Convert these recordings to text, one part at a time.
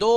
2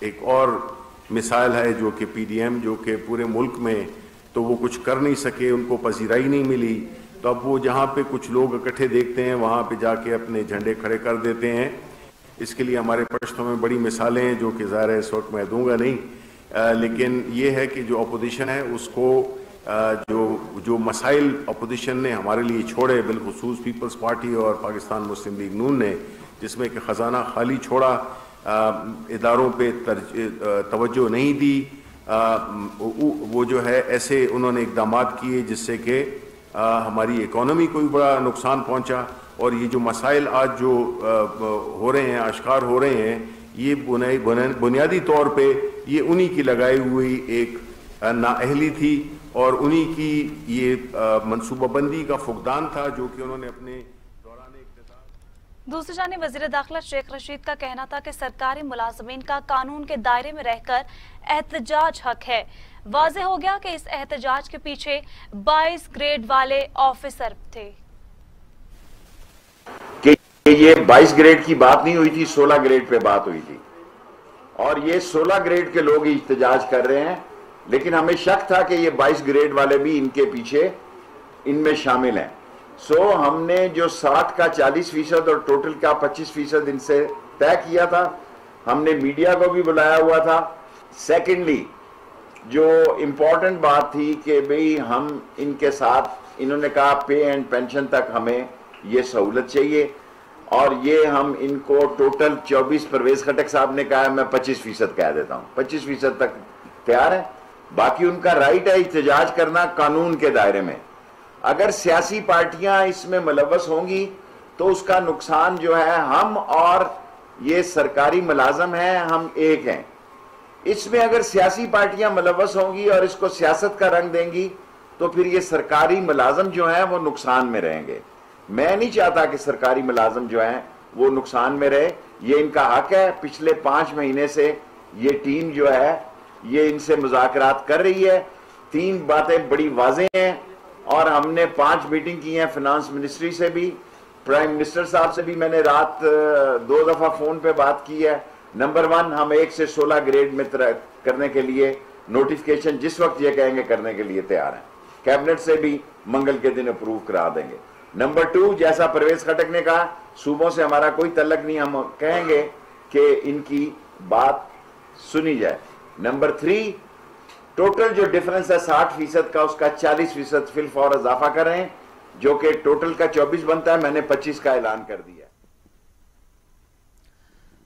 ایک اور مثال ہے جو کہ PDM جو کہ پورے ملک میں تو وہ کچھ کر نہیں سکے, ان کو پذیرائی نہیں ملی, تو اب وہ جہاں پہ کچھ لوگ اکٹھے دیکھتے ہیں وہاں پہ جا کے اپنے جھنڈے کھڑے کر دیتے ہیں. اس کے لیے ہمارے پشتوں میں بڑی مثالیں ہیں جو کہ ظاہر ہے اس وقت میں دوں گا نہیں, لیکن یہ ہے کہ جو اپوزیشن ہے اس کو جو مسائل اپوزیشن نے ہمارے لیے چھوڑے, بالخصوص پیپلز پارٹی اور پاکستان مسلم لیگ نون نے, جس میں کہ خزانہ خالی چھوڑا, اداروں پہ توجہ نہیں دی, وہ جو ہے ایسے انہوں نے اقدامات کیے جس سے کہ ہماری اکانومی کو بھی بڑا نقصان پہنچا. اور یہ جو مسائل آج جو ہو رہے ہیں, آشکار ہو رہے ہیں, یہ بنیادی طور پہ یہ انہی کی لگائی ہوئی ایک نااہلی تھی اور انہی کی یہ منصوبہ بندی کا فقدان تھا جو کہ انہوں نے اپنے دوران اقتدار. دوسری جانب وزیر داخلہ شیخ رشید کا کہنا تھا کہ سرکاری ملازمین کا قانون کے دائرے میں رہ کر احتجاج حق ہے. واضح ہو گیا کہ اس احتجاج کے پیچھے 22 گریڈ والے آفیسر تھے. کہ یہ 22 گریڈ کی بات نہیں ہوئی تھی, 16 گریڈ پہ بات ہوئی تھی, اور یہ 16 گریڈ کے لوگ احتجاج کر رہے ہیں, لیکن ہمیں شک تھا کہ یہ 22 گریڈ والے بھی ان کے پیچھے ان میں شامل ہیں. سو ہم نے جو 60 کا 40% اور ٹوٹل کا 25% ان سے طے کیا تھا. ہم نے میڈیا کو بھی بلایا ہوا تھا. سیکنڈلی جو امپورٹنٹ بات تھی کہ بھئی ہم ان کے ساتھ, انہوں نے کہا پے اینڈ پینشن تک ہمیں یہ سہولت چاہیے, اور یہ ہم ان کو ٹوٹل 24, پرویز خٹک صاحب نے کہا میں 25% کہہ دیتا ہوں, 25% تک تیار ہے. باقی ان کا رائٹ ہے احتجاج کرنا قانون کے دائرے میں. اگر سیاسی پارٹیاں اس میں ملوث ہوں گی تو اس کا نقصان جو ہے, ہم اور یہ سرکاری ملازم ہیں, ہم ایک ہیں. اس میں اگر سیاسی پارٹیاں ملوث ہوں گی اور اس کو سیاست کا رنگ دیں گی تو پھر یہ سرکاری ملازم جو ہیں وہ نقصان میں رہیں گے. میں نہیں چاہتا کہ سرکاری ملازم جو ہیں وہ نقصان میں رہے, یہ ان کا حق ہے. پچھلے 5 مہینے سے یہ ٹیم جو ہے یہ ان سے مذاکرات کر رہی ہے. 3 باتیں بڑی واضح ہیں, اور ہم نے 5 میٹنگ کی ہیں فنانس منسٹری سے بھی, پرائم منسٹر صاحب سے بھی میں نے رات 2 دفعہ فون پہ بات کی ہے. نمبر 1, ہم 1 سے 16 گریڈ میں کرنے کے لیے نوٹیفکیشن جس وقت یہ کہیں گے کرنے کے لیے تیار ہیں. کیبنٹ سے بھی منگل کے دن اپروو کرا دیں گے. نمبر 2, جیسا پرویز خٹک نے کہا, صوبوں سے ہمارا کوئی تعلق نہیں, ہم کہیں گے کہ ان کی بات سنی جائے. نمبر 3, ٹوٹل جو ڈیفرنس ہے 60% کا, اس کا 40% فی الفور اضافہ کر رہے ہیں, جو کہ ٹوٹل کا 24 بنتا ہے. میں نے 25 کا اعلان کر دیا.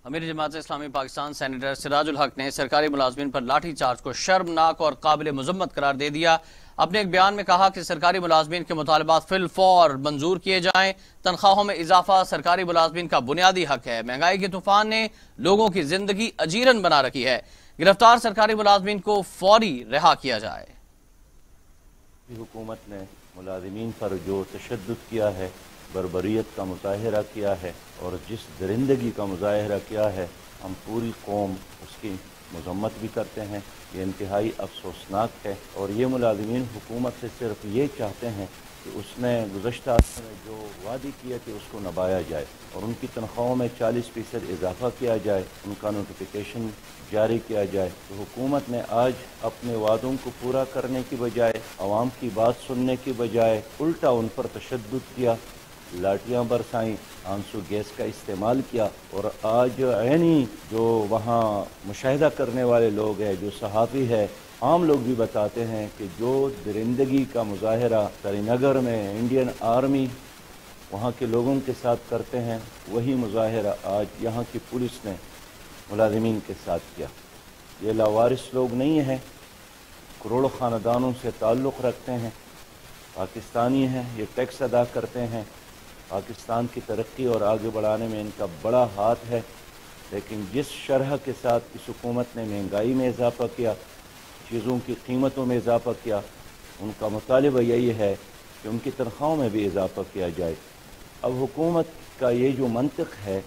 امیر جماعت اسلامی پاکستان سینیٹر سراج الحق نے سرکاری ملازمین پر لاٹھی چارج کو شرمناک اور قابل مذمت قرار دے دیا. اپنے ایک بیان میں کہا کہ سرکاری ملازمین کے مطالبات فی الفور منظور کیے جائیں. تنخواہوں میں اضافہ سرکاری ملازمین کا بنیادی حق ہے. مہنگائی کے طوفان نے لوگوں کی زندگی اجیرن بنا رکھی ہے. گرفتار سرکاری ملازمین کو فوری رہا کیا جائے. حکومت نے ملازمین پر جو تشدد کیا ہے, بربریت کا مظاہرہ کیا ہے, اور جس درندگی کا مظاہرہ کیا ہے, ہم پوری قوم اس کی مذمت بھی کرتے ہیں. یہ انتہائی افسوسناک ہے, اور یہ ملازمین حکومت سے صرف یہ چاہتے ہیں کہ اس نے گزشتہ میں جو وعدے کیا کہ اس کو نبھایا جائے, اور ان کی تنخواہوں میں 40% اضافہ کیا جائے, ان کا نوٹیفیکیشن جاری کیا جائے. تو حکومت نے آج اپنے وعدوں کو پورا کرنے کی بجائے, عوام کی بات سننے کی بجائے, الٹا ان پر تشدد کیا, لاٹیاں برسائیں, آنسو گیس کا استعمال کیا. اور آج عینی جو وہاں مشاہدہ کرنے والے لوگ ہیں, جو صحافی ہے, عام لوگ بھی بتاتے ہیں کہ جو درندگی کا مظاہرہ سری نگر میں انڈین آرمی وہاں کے لوگوں کے ساتھ کرتے ہیں, وہی مظاہرہ آج یہاں کی پولیس نے ملازمین کے ساتھ کیا. یہ لاوارث لوگ نہیں ہیں, کروڑوں خاندانوں سے تعلق رکھتے ہیں, پاکستانی ہیں, یہ ٹیکس ادا کرتے ہیں, پاکستان کی ترقی اور آگے بڑھانے میں ان کا بڑا ہاتھ ہے. لیکن جس شرح کے ساتھ اس حکومت نے مہنگائی میں اضافہ کیا, چیزوں کی قیمتوں میں اضافہ کیا, ان کا مطالبہ یہی ہے کہ ان کی تنخواہوں میں بھی اضافہ کیا جائے. اب حکومت کا یہ جو منطق ہے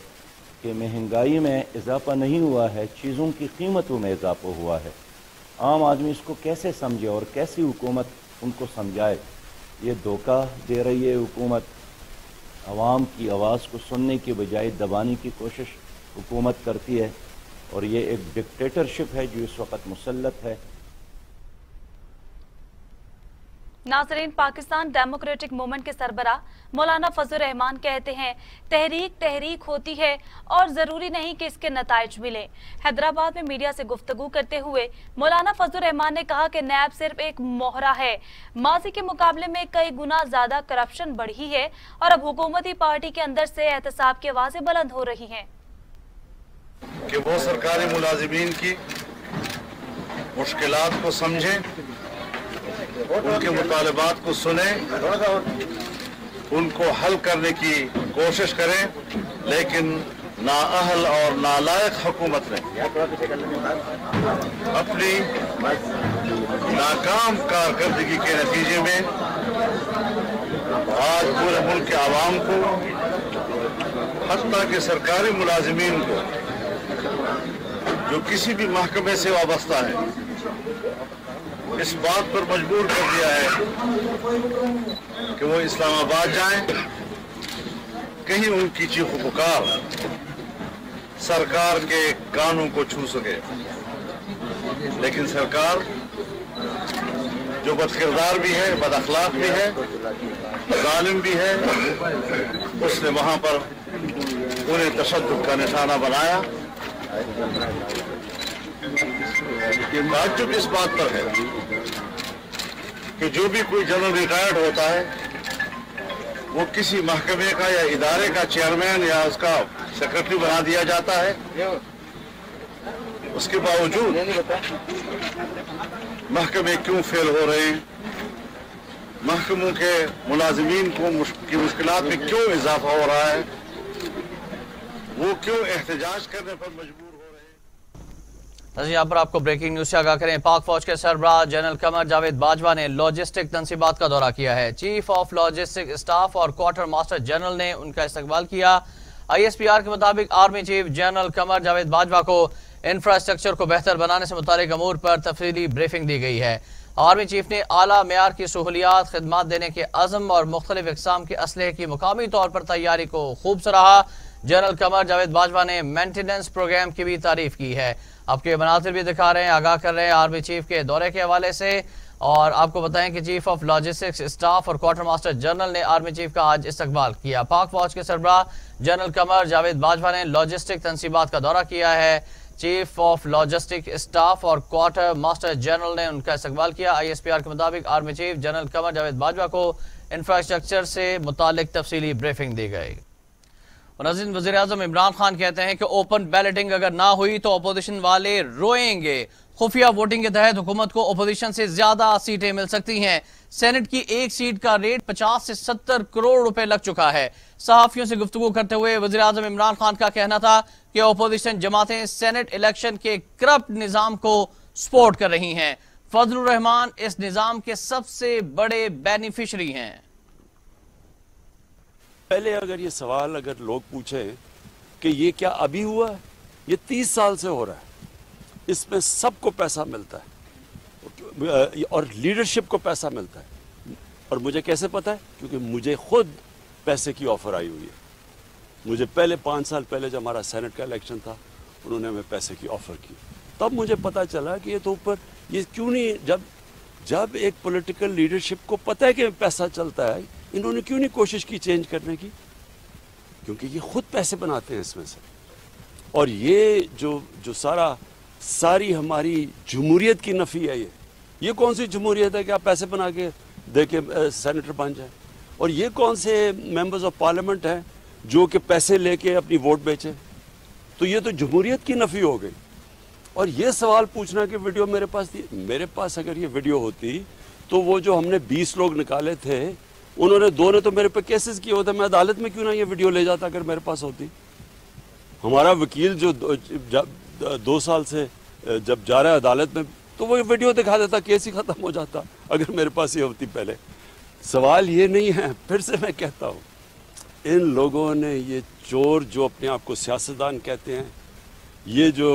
کہ مہنگائی میں اضافہ نہیں ہوا ہے, چیزوں کی قیمتوں میں اضافہ ہوا ہے, عام آدمی اس کو کیسے سمجھے اور کیسی حکومت ان کو سمجھائے؟ یہ دھوکہ دے رہی ہے حکومت. عوام کی آواز کو سننے کے بجائے دبانے کی کوشش حکومت کرتی ہے, اور یہ ایک ڈکٹیٹرشپ ہے جو اس وقت مسلط ہے۔ ناظرین، پاکستان ڈیموکریٹک موومنٹ کے سربراہ مولانا فضل الرحمان کہتے ہیں تحریک ہوتی ہے اور ضروری نہیں کہ اس کے نتائج ملیں۔ حیدرآباد میں میڈیا سے گفتگو کرتے ہوئے مولانا فضل الرحمان نے کہا کہ نیب صرف ایک موہرا ہے، ماضی کے مقابلے میں کئی گنا زیادہ کرپشن بڑھی ہے اور اب حکومتی پارٹی کے اندر سے احتساب کی آوازیں بلند ہو رہی ہیں کہ وہ سرکاری ملازمین کی مشکلات کو سمجھیں، ان کے مطالبات کو سنیں، ان کو حل کرنے کی کوشش کریں، لیکن نااہل اور نالائق حکومت نے اپنی ناکام کارکردگی کے نتیجے میں آج پورے ملک کے عوام کو، حتیٰ کہ سرکاری ملازمین کو جو کسی بھی محکمے سے وابستہ ہے، اس بات پر مجبور کر دیا ہے کہ وہ اسلام آباد جائیں، کہیں ان کی چیخ و پکار سرکار کے کانوں کو چھو سکے۔ لیکن سرکار جو بد کردار بھی ہے، بد اخلاق بھی ہے، ظالم بھی ہے، اس نے وہاں پر انہیں تشدد کا نشانہ بنایا۔ تعجب اس بات پر ہے کہ جو بھی کوئی جنرل ریٹائرڈ ہوتا ہے وہ کسی محکمے کا یا ادارے کا چیئرمین یا اس کا سیکرٹری بنا دیا جاتا ہے، اس کے باوجود محکمے کیوں فیل ہو رہے ہیں، محکموں کے ملازمین کی مشکلات میں کیوں اضافہ ہو رہا ہے، وہ کیوں احتجاج کرنے پر مجبور ہو رہے ہیں۔ یہاں پر آپ کو بریکنگ نیوز سے آگاہ کریں۔ پاک فوج کے سربراہ جنرل قمر جاوید باجوہ نے لاجسٹک تنصیبات کا دورہ کیا ہے۔ چیف آف لاجسٹک اسٹاف اور کوارٹر ماسٹر جنرل نے ان کا استقبال کیا۔ ISPR کے مطابق army chief general Qamar Javed Bajwa کو انفراسٹرکچر کو بہتر بنانے سے متعلق امور پر تفصیلی بریفنگ دی گئی ہے۔ آرمی چیف نے اعلیٰ معیار کی سہولیات خدمات دینے کے عزم اور مختلف اقسام کے اسلحے کی مقامی طور پر تیاری کو خوب سراہا۔ جنرل قمر جاوید باجوہ نے مینٹیننس پروگرام کی بھی تعریف کی ہے۔ آپ کے مناظر بھی دکھا رہے ہیں، آگاہ کر رہے ہیں آرمی چیف کے دورے کے حوالے سے، اور آپ کو بتائیں کہ چیف آف لاجسٹکس اسٹاف اور کوارٹر ماسٹر جنرل نے آرمی چیف کا آج استقبال کیا۔ پاک فوج کے سربراہ جنرل قمر جاوید باجوہ نے لاجسٹک تنصیبات کا دورہ کیا ہے۔ چیف آف لاجسٹک اسٹاف اور کوارٹر ماسٹر جنرل نے ان کا استقبال کیا۔ ISPR کے مطابق army chief general Qamar Javed Bajwa کو انفراسٹرکچر سے متعلق تفصیلی بریفنگ دی گئی۔ ناظرین، وزیراعظم عمران خان کہتے ہیں کہ اوپن بیلٹنگ اگر نہ ہوئی تو اپوزیشن والے روئیں گے۔ خفیہ ووٹنگ کے تحت حکومت کو اپوزیشن سے زیادہ سیٹیں مل سکتی ہیں۔ سینٹ کی ایک سیٹ کا ریٹ 50 سے 70 کروڑ روپے لگ چکا ہے۔ صحافیوں سے گفتگو کرتے ہوئے وزیراعظم عمران خان کا کہنا تھا کہ اپوزیشن جماعتیں سینٹ الیکشن کے کرپٹ نظام کو سپورٹ کر رہی ہیں۔ فضل الرحمان اس نظام کے سب سے بڑے بینیفیشری ہیں۔ پہلے اگر یہ سوال لوگ پوچھیں کہ یہ کیا ابھی ہوا ہے، یہ 30 سال سے ہو رہا ہے، اس میں سب کو پیسہ ملتا ہے اور لیڈرشپ کو پیسہ ملتا ہے۔ اور مجھے کیسے پتا ہے؟ کیونکہ مجھے خود پیسے کی آفر آئی ہوئی ہے۔ مجھے پہلے 5 سال پہلے جب ہمارا سینٹ کا الیکشن تھا، انہوں نے ہمیں پیسے کی آفر کی، تب مجھے پتا چلا کہ یہ تو اوپر یہ کیوں نہیں، جب ایک پولیٹیکل لیڈرشپ کو پتہ ہے کہ پیسہ چلتا ہے، انہوں نے کیوں نہیں کوشش کی چینج کرنے کی؟ کیونکہ یہ خود پیسے بناتے ہیں اس میں سے۔ اور یہ جو ساری ہماری جمہوریت کی نفی ہے، یہ کون سی جمہوریت ہے کہ آپ پیسے بنا کے دے کے سینیٹر بن جائیں؟ اور یہ کون سے ممبرز آف پارلیمنٹ ہیں جو کہ پیسے لے کے اپنی ووٹ بیچیں؟ تو یہ تو جمہوریت کی نفی ہو گئی۔ اور یہ سوال پوچھنا کہ ویڈیو میرے پاس اگر یہ ویڈیو ہوتی تو وہ جو ہم نے 20 لوگ نکالے تھے، انہوں نے 2 نے تو میرے پہ کیسز کیے ہوتے، میں عدالت میں کیوں نہ یہ ویڈیو لے جاتا اگر میرے پاس ہوتی۔ ہمارا وکیل جو 2 سال سے جب جا رہا ہے عدالت میں، تو وہ ویڈیو دکھا دیتا، کیس ہی ختم ہو جاتا اگر میرے پاس یہ ہوتی پہلے۔ سوال یہ نہیں ہے، پھر سے میں کہتا ہوں، ان لوگوں نے یہ چور جو اپنے آپ کو سیاستدان کہتے ہیں، یہ جو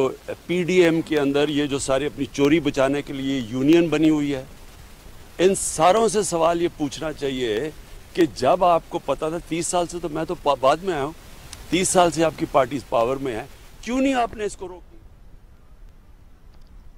PDM کے اندر یہ جو سارے اپنی چوری بچانے کے لیے یونین بنی ہوئی ہے، ان ساروں سے سوال یہ پوچھنا چاہیے کہ جب آپ کو پتا تھا 30 سال سے، تو میں تو بعد میں آیا ہوں، 30 سال سے آپ کی پارٹی پاور میں ہے، کیوں نہیں آپ نے اس کو روکی؟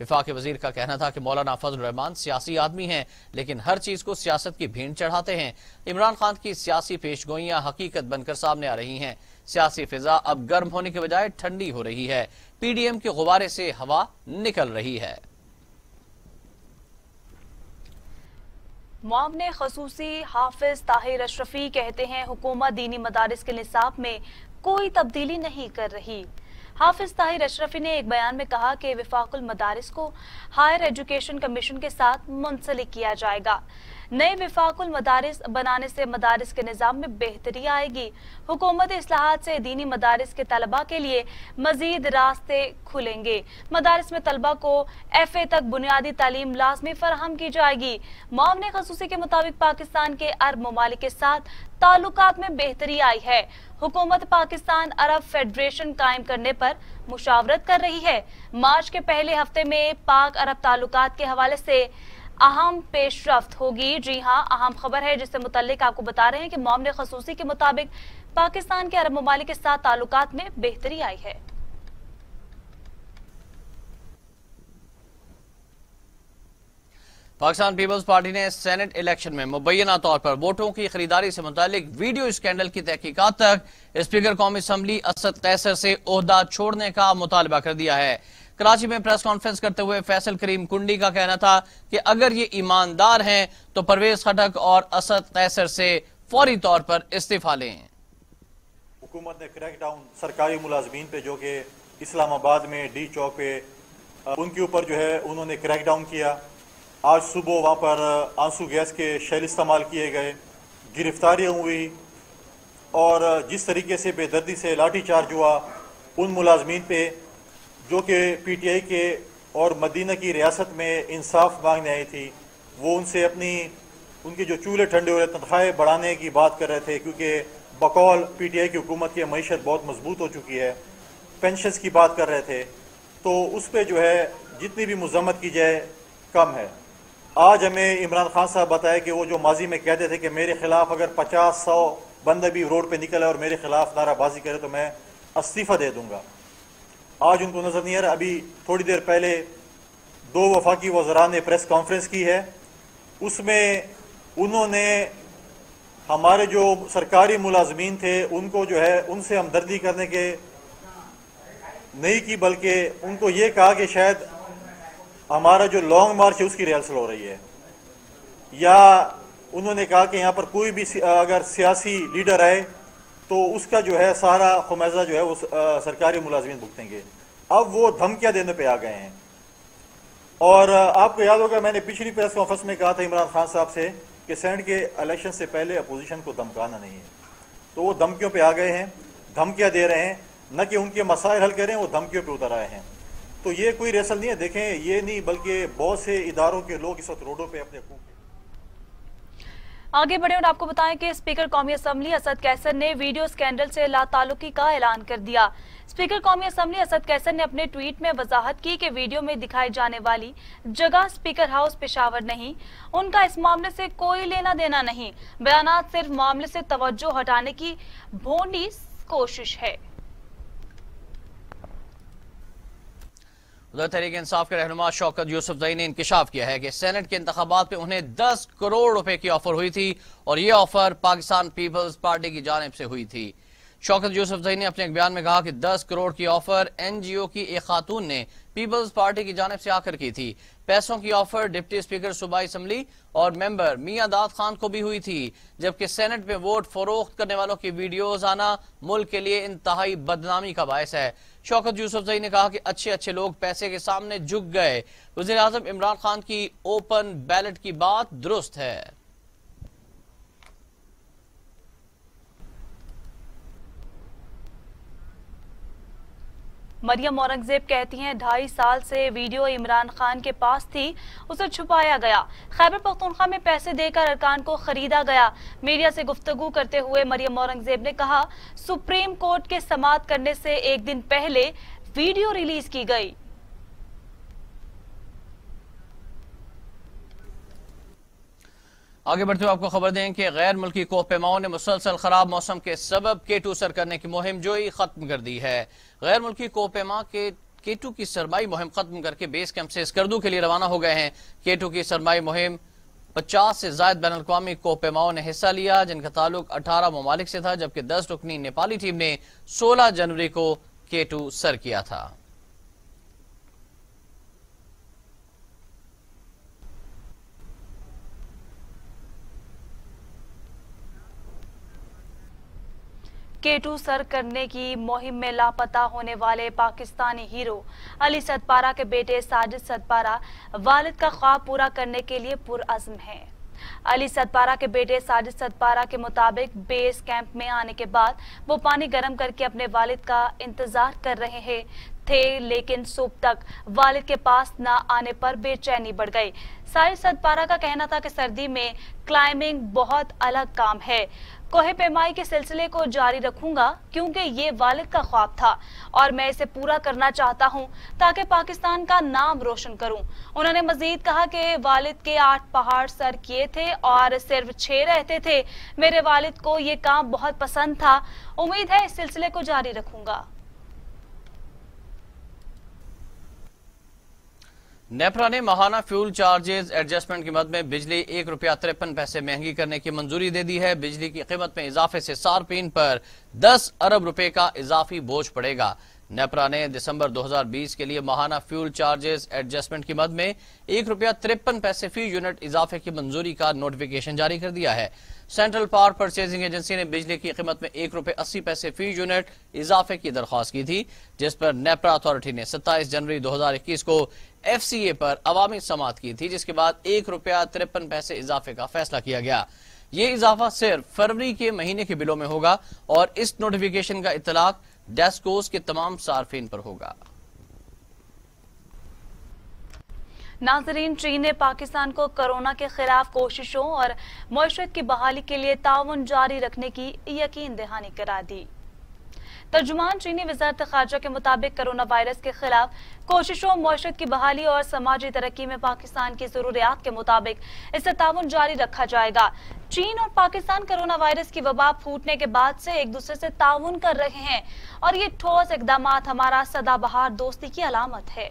وفاقی وزیر کا کہنا تھا کہ مولانا فضل الرحمان سیاسی آدمی ہیں لیکن ہر چیز کو سیاست کی بھینٹ چڑھاتے ہیں۔ عمران خان کی سیاسی پیش گوئیاں حقیقت بن کر سامنے آ رہی ہیں۔ سیاسی فضا اب گرم ہونے کے بجائے ٹھنڈی ہو رہی ہے۔ پی ڈی ایم کے غبارے سے ہوا نکل رہی ہے۔ معاون خصوصی حافظ طاہر اشرفی کہتے ہیں حکومت دینی مدارس کے نصاب میں کوئی تبدیلی نہیں کر رہی۔ حافظ طاہر اشرفی نے ایک بیان میں کہا کہ وفاق المدارس کو ہائر ایجوکیشن کمیشن کے ساتھ منسلک کیا جائے گا۔ نئے وفاق المدارس بنانے سے مدارس کے نظام میں بہتری آئے گی۔ حکومت اصلاحات سے دینی مدارس کے طلباء کے لیے مزید راستے کھلیں گے۔ مدارس میں طلباء کو ایف اے تک بنیادی تعلیم لازمی فراہم کی جائے گی۔ معاون خصوصی کے مطابق پاکستان کے عرب ممالک کے ساتھ تعلقات میں بہتری آئی ہے۔ حکومت پاکستان عرب فیڈریشن قائم کرنے پر مشاورت کر رہی ہے۔ مارچ کے پہلے ہفتے میں پاک عرب تعلقات کے حوالے سے اہم پیش رفت ہوگی۔ جی ہاں، اہم خبر ہے جس سے متعلق آپ کو بتا رہے ہیں کہ معاون خصوصی کے مطابق پاکستان کے عرب ممالک کے ساتھ تعلقات میں بہتری آئی ہے۔ پاکستان پیپلز پارٹی نے سینٹ الیکشن میں مبینہ طور پر ووٹوں کی خریداری سے متعلق ویڈیو اسکینڈل کی تحقیقات تک اسپیکر قومی اسمبلی اسد قیصر سے عہدہ چھوڑنے کا مطالبہ کر دیا ہے۔ کراچی میں پریس کانفرنس کرتے ہوئے فیصل کریم کنڈی کا کہنا تھا کہ اگر یہ ایماندار ہیں تو پرویز خٹک اور اسد قیصر سے فوری طور پر استعفا لیں۔ حکومت نے کریک ڈاؤن سرکاری ملازمین پہ جو کہ اسلام آباد میں ڈی چوک پہ ان کے اوپر جو ہے انہوں نے کریک ڈاؤن کیا۔ آج صبح وہاں پر آنسو گیس کے شیل استعمال کیے گئے، گرفتاریاں ہوئی اور جس طریقے سے بے دردی سے لاٹھی چارج ہوا ان ملازمین پہ جو کہ پی ٹی آئی کے اور مدینہ کی ریاست میں انصاف مانگنے آئی تھی، وہ ان سے ان کے جو چولہے ٹھنڈے ہو رہے تنخواہیں بڑھانے کی بات کر رہے تھے، کیونکہ بقول پی ٹی آئی کی حکومت کی معیشت بہت مضبوط ہو چکی ہے، پینشنز کی بات کر رہے تھے، تو اس پہ جو ہے جتنی بھی مذمت کی جائے کم ہے۔ آج ہمیں عمران خان صاحب بتایا کہ وہ جو ماضی میں کہتے تھے کہ میرے خلاف اگر 50-100 بندہ بھی روڈ پہ نکلے اور میرے خلاف نعرہ بازی کرے تو میں استعفیٰ دے دوں گا، آج ان کو نظر نہیں آ رہا۔ ابھی تھوڑی دیر پہلے 2 وفاقی وزراء نے پریس کانفرنس کی ہے، اس میں انہوں نے ہمارے جو سرکاری ملازمین تھے ان کو جو ہے ان سے ہمدردی کرنے کے نہیں کی، بلکہ ان کو یہ کہا کہ شاید ہمارا جو لانگ مارچ ہے اس کی ریہرسل ہو رہی ہے، یا انہوں نے کہا کہ یہاں پر کوئی بھی اگر سیاسی لیڈر آئے تو اس کا جو ہے سارا خمیزہ جو ہے وہ سرکاری ملازمین بھگتیں گے۔ اب وہ دھمکیاں دینے پہ آ گئے ہیں، اور آپ کو یاد ہوگا میں نے پچھلی پریس کانفرنس میں کہا تھا عمران خان صاحب سے کہ سینٹ کے الیکشن سے پہلے اپوزیشن کو دھمکانا نہیں ہے، تو وہ دھمکیوں پہ آ گئے ہیں، دھمکیاں دے رہے ہیں، نہ کہ ان کے مسائل حل کریں، وہ دھمکیوں پہ اتر آئے ہیں۔ تو یہ کوئی ریسل نہیں ہے، دیکھیں یہ نہیں بلکہ بہت سے اداروں کے لوگ اس وقت روڈوں پہ اپنے حقوق آگے بڑھے اور آپ کو بتائیں کہ اسپیکر قومی اسمبلی اسد قیصر نے ویڈیو اسکینڈل سے لا تعلقی کا اعلان کر دیا۔ اسپیکر قومی اسمبلی اسد قیصر نے اپنے ٹویٹ میں وضاحت کی کہ ویڈیو میں دکھائی جانے والی جگہ اسپیکر ہاؤس پشاور نہیں، ان کا اس معاملے سے کوئی لینا دینا نہیں، بیانات صرف معاملے سے توجہ ہٹانے کی بھونڈی کوشش ہے۔ ادھر تحریک انصاف کے رہنما شوکت یوسفزئی نے انکشاف کیا ہے کہ سینٹ کے انتخابات پہ انہیں 10 کروڑ روپے کی آفر ہوئی تھی اور یہ آفر پاکستان پیپلز پارٹی کی جانب سے ہوئی تھی۔ شوکت یوسفزئی نے اپنے ایک بیان میں کہا کہ 10 کروڑ کی آفر این جی او کی ایک خاتون نے پیپلز پارٹی کی جانب سے آ کر کی تھی۔ پیسوں کی آفر ڈپٹی اسپیکر صوبائی اسمبلی اور ممبر میاں داد خان کو بھی ہوئی تھی، جبکہ سینٹ میں ووٹ فروخت کرنے والوں کی ویڈیوز آنا ملک کے لیے انتہائی بدنامی کا باعث ہے۔ شوکت یوسفزئی نے کہا کہ اچھے لوگ پیسے کے سامنے جھک گئے۔ وزیر اعظم عمران خان کی اوپن بیلٹ کی بات درست ہے۔ مریم اورنگزیب کہتی ہیں 2.5 سال سے ویڈیو عمران خان کے پاس تھی، اسے چھپایا گیا، خیبر پختونخوا میں پیسے دے کر ارکان کو خریدا گیا۔ میڈیا سے گفتگو کرتے ہوئے مریم اورنگزیب نے کہا سپریم کورٹ کے سماعت کرنے سے ایک دن پہلے ویڈیو ریلیز کی گئی۔ آگے بڑھتے ہوئے آپ کو خبر دیں کہ غیر ملکی کوہ پیماؤں نے مسلسل خراب موسم کے سبب K2 سر کرنے کی مہم جوئی ختم کر دی ہے۔ غیر ملکی کوہ پیما کے K2 کی سرمائی مہم ختم کر کے بیس کیمپ سے اسکردو کے لیے روانہ ہو گئے ہیں۔ K2 کی سرمائی مہم 50 سے زائد بین الاقوامی کوپیماؤں نے حصہ لیا، جن کا تعلق 18 ممالک سے تھا، جبکہ 10 رکنی نیپالی ٹیم نے 16 جنوری کو K2 سر کیا تھا۔ K2 سر کرنے کی مہم میں لاپتہ ہونے والے پاکستانی ہیرو علی ستپارہ کے بیٹے ساجد ستپارہ والد کا خواب پورا کرنے کے لیے پرعزم ہیں۔ علی ستپارہ کے بیٹے ساجد ستپارہ کے مطابق بیس کیمپ میں آنے کے بعد وہ پانی گرم کر کے اپنے والد کا انتظار کر رہے تھے، لیکن صبح تک والد کے پاس نہ آنے پر بے چینی بڑھ گئی۔ ساجد ستپارہ کا کہنا تھا کہ سردی میں کلائمبنگ بہت الگ کام ہے، کوہ پیمائی کے سلسلے کو جاری رکھوں گا کیونکہ یہ والد کا خواب تھا اور میں اسے پورا کرنا چاہتا ہوں تاکہ پاکستان کا نام روشن کروں۔ انہوں نے مزید کہا کہ والد کے 8 پہاڑ سر کیے تھے اور صرف 6 رہتے تھے۔ میرے والد کو یہ کام بہت پسند تھا، امید ہے اس سلسلے کو جاری رکھوں گا۔ نیپرا نے ماہانہ فیول چارجز ایڈجسٹمنٹ کی مد میں بجلی ₹1.53 مہنگی کرنے کی منظوری دے دی ہے۔ بجلی کی قیمت میں اضافے سے صارفین پر 10 ارب روپے کا اضافی بوجھ پڑے گا۔ نیپرا نے دسمبر 2020 کے لیے ماہانہ فیول چارجز ایڈجسٹمنٹ کی مد میں ₹1.53 فی یونٹ اضافے کی منظوری کا نوٹیفیکیشن جاری کر دیا ہے۔ سینٹرل پاور پرچیزنگ ایجنسی نے بجلی کی قیمت میں ₹1.80 فی یونٹ اضافے کی درخواست کی تھی، جس پر نیپرا اتھارٹی نے 27 جنوری 2021 کو FCA پر عوامی سماعت کی تھی، جس کے بعد ₹1.53 اضافے کا فیصلہ کیا گیا۔ یہ اضافہ صرف فروری کے مہینے کے بلوں میں ہوگا اور اس نوٹیفیکیشن کا اطلاق ڈیسکوز کے تمام صارفین پر ہوگا۔ ناظرین، چین نے پاکستان کو کورونا کے خلاف کوششوں اور معیشت کی بحالی کے لیے تعاون جاری رکھنے کی یقین دہانی کرا دی۔ ترجمان چینی وزارت خارجہ کے مطابق کرونا وائرس کے خلاف کوششوں، معیشت کی بحالی اور سماجی ترقی میں پاکستان کی ضروریات کے مطابق اس سے تعاون جاری رکھا جائے گا۔ چین اور پاکستان کرونا وائرس کی وبا پھوٹنے کے بعد سے ایک دوسرے سے تعاون کر رہے ہیں اور یہ ٹھوس اقدامات ہمارا سدا بہار دوستی کی علامت ہے۔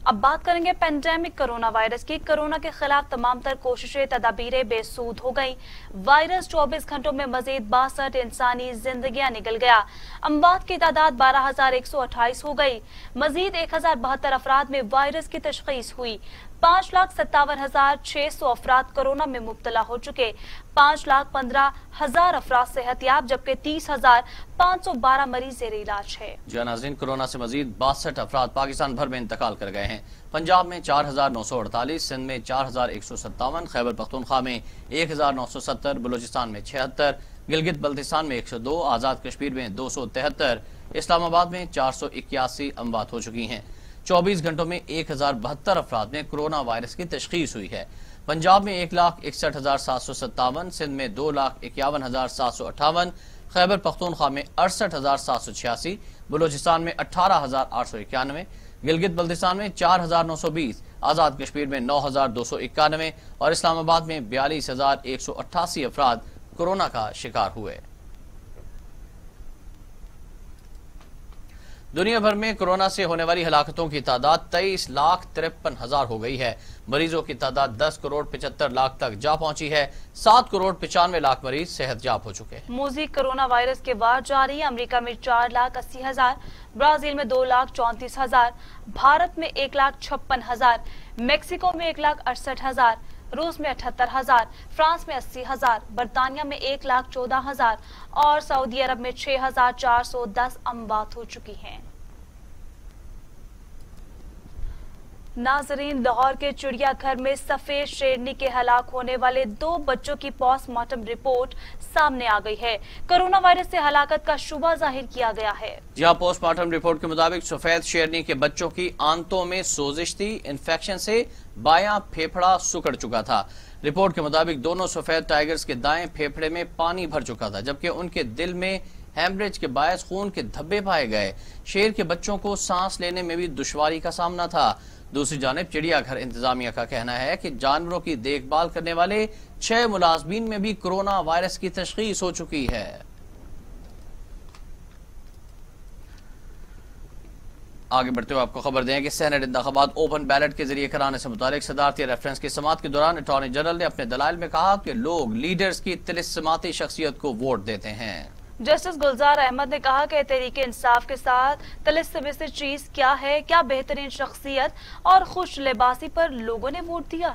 اب بات کریں گے پینڈیمک کرونا وائرس کی۔ کرونا کے خلاف تمام تر کوششیں، تدابیریں بے سود ہو گئیں۔ وائرس 24 گھنٹوں میں مزید 62 انسانی زندگیاں نگل گیا۔ اموات کی تعداد 12,128 ہو گئی۔ مزید 1,072 افراد میں وائرس کی تشخیص ہوئی۔ 5,57,600 افراد کورونا میں مبتلا ہو چکے۔ 5,15,000 افراد صحت یاب، جبکہ 30,512 مریض زیر علاج ہے۔ جی ناظرین، کورونا سے مزید 62 افراد پاکستان بھر میں انتقال کر گئے ہیں۔ پنجاب میں 4,948، سندھ میں 4,157، خیبر پختونخوا میں 1,970، بلوچستان میں 76، گلگت بلتستان میں 102، آزاد کشمیر میں 273، اسلام آباد میں 481 اموات ہو چکی ہیں۔ 24 گھنٹوں میں 1,072 افراد میں کرونا وائرس کی تشخیص ہوئی ہے۔ پنجاب میں 1,61,757، سندھ میں 2,51,758، خیبر پختونخوا میں 68,786، بلوچستان میں 18,891، گلگت بلتستان میں 4,920، آزاد کشمیر میں 9,291 اور اسلام آباد میں 42,188 افراد کورونا کا شکار ہوئے۔ دنیا بھر میں کورونا سے ہونے والی ہلاکتوں کی تعداد 23,53,000 ہو گئی ہے۔ مریضوں کی تعداد 10,75,00,000 تک جا پہنچی ہے۔ 7,95,00,000 مریض صحت یاب ہو چکے ہیں۔ مزید کورونا وائرس کے وار جاری۔ امریکہ میں 4,80,000، برازیل میں 2,34,000، بھارت میں 1,56,000، میکسیکو میں 1,68,000، روس میں 78,000، فرانس میں 80,000، برطانیہ میں 1,14,000 اور سعودی عرب میں 6,410 اموات ہو چکی ہیں۔ ناظرین، لاہور کے چڑیا گھر میں سفید شیرنی کے ہلاک ہونے والے 2 بچوں کی پوسٹ مارٹم رپورٹ سامنے آ گئی ہے۔ کورونا وائرس سے ہلاکت کا شبہ ظاہر کیا گیا ہے۔ جی ہاں، پوسٹ مارٹم رپورٹ کے مطابق سفید شیرنی کے بچوں کی آنتوں میں سوزش تھی۔ انفیکشن سے بایاں پھیپھڑا سکڑ چکا تھا۔ رپورٹ کے مطابق دونوں سفید ٹائیگرز کے دائیں پھیپھڑے میں پانی بھر چکا تھا، جبکہ ان کے دل میں ہیمریج کے باعث خون کے دھبے پائے گئے۔ شیر کے بچوں کو سانس لینے میں بھی دشواری کا سامنا تھا۔ دوسری جانب چڑیا گھر انتظامیہ کا کہنا ہے کہ جانوروں کی دیکھ بھال کرنے والے 6 ملازمین میں بھی کورونا وائرس کی تشخیص ہو چکی ہے۔ آگے بڑھتے ہوئے آپ کو خبر دیں کہ سینٹ انتخابات اوپن بیلٹ کے ذریعے کرانے سے متعلق صدارتی ریفرنس کی سماعت کے دوران اٹارنی جنرل نے اپنے دلائل میں کہا کہ لوگ لیڈرز کی طلسماتی شخصیت کو ووٹ دیتے ہیں۔ جسٹس گلزار احمد نے کہا کہ تحریک انصاف کے ساتھ طلسم سے چیز کیا ہے، کیا بہترین شخصیت اور خوش لباسی پر لوگوں نے ووٹ دیا۔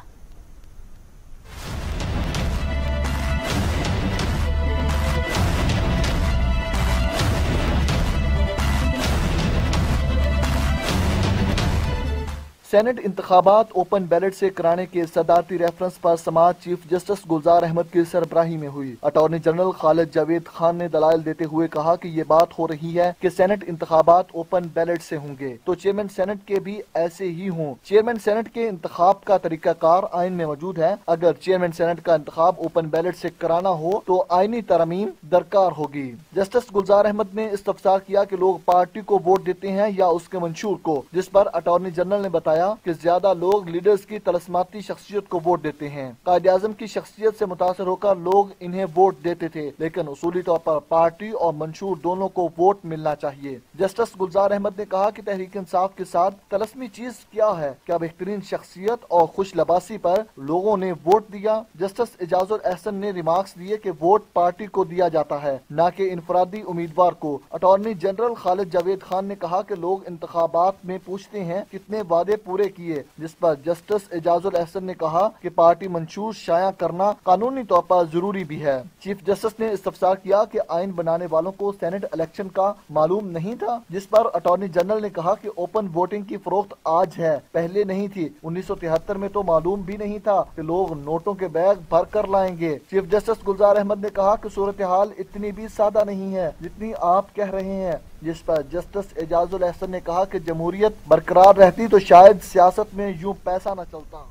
سینٹ انتخابات اوپن بیلٹ سے کرانے کے صدارتی ریفرنس پر سماعت چیف جسٹس گلزار احمد کی سربراہی میں ہوئی۔ اٹارنی جنرل خالد جاوید خان نے دلائل دیتے ہوئے کہا کہ یہ بات ہو رہی ہے کہ سینٹ انتخابات اوپن بیلٹ سے ہوں گے تو چیئرمین سینٹ کے بھی ایسے ہی ہوں۔ چیئرمین سینٹ کے انتخاب کا طریقہ کار آئین میں موجود ہے۔ اگر چیئرمین سینٹ کا انتخاب اوپن بیلٹ سے کرانا ہو تو آئینی ترمیم درکار ہوگی۔ جسٹس گلزار احمد نے استفسار کیا کہ لوگ پارٹی کو ووٹ دیتے ہیں یا اس کے منشور کو، جس پر اٹارنی جنرل نے بتایا کہ زیادہ لوگ لیڈرز کی طلسماتی شخصیت کو ووٹ دیتے ہیں۔ قائد اعظم کی شخصیت سے متاثر ہو کر لوگ انہیں ووٹ دیتے تھے، لیکن اصولی طور پر پارٹی اور منشور دونوں کو ووٹ ملنا چاہیے۔ جسٹس گلزار احمد نے کہا کہ تحریک انصاف کے ساتھ طلسمی چیز کیا ہے، کیا بہترین شخصیت اور خوش لباسی پر لوگوں نے ووٹ دیا۔ جسٹس اعجاز الاحسن نے ریمارکس دیے کہ ووٹ پارٹی کو دیا جاتا ہے، نہ کہ انفرادی امیدوار کو۔ اٹارنی جنرل خالد جاوید خان نے کہا کہ لوگ انتخابات میں پوچھتے ہیں کتنے وعدے پورے کیے، جس پر جسٹس اعجاز الاحسن نے کہا کہ پارٹی منشور شائع کرنا قانونی طور پر ضروری بھی ہے۔ چیف جسٹس نے استفسار کیا کہ آئین بنانے والوں کو سینٹ الیکشن کا معلوم نہیں تھا، جس پر اٹارنی جنرل نے کہا کہ اوپن ووٹنگ کی فروخت آج ہے، پہلے نہیں تھی۔ 1973 میں تو معلوم بھی نہیں تھا کہ لوگ نوٹوں کے بیگ بھر کر لائیں گے۔ چیف جسٹس گلزار احمد نے کہا کہ صورتحال اتنی بھی سادہ نہیں ہے جتنی آپ کہہ رہے ہیں، جس پر جسٹس اعجاز الاحسن نے کہا کہ جمہوریت برقرار رہتی تو شاید سیاست میں یوں پیسہ نہ چلتا۔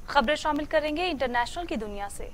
خبریں شامل کریں گے انٹرنیشنل کی دنیا سے۔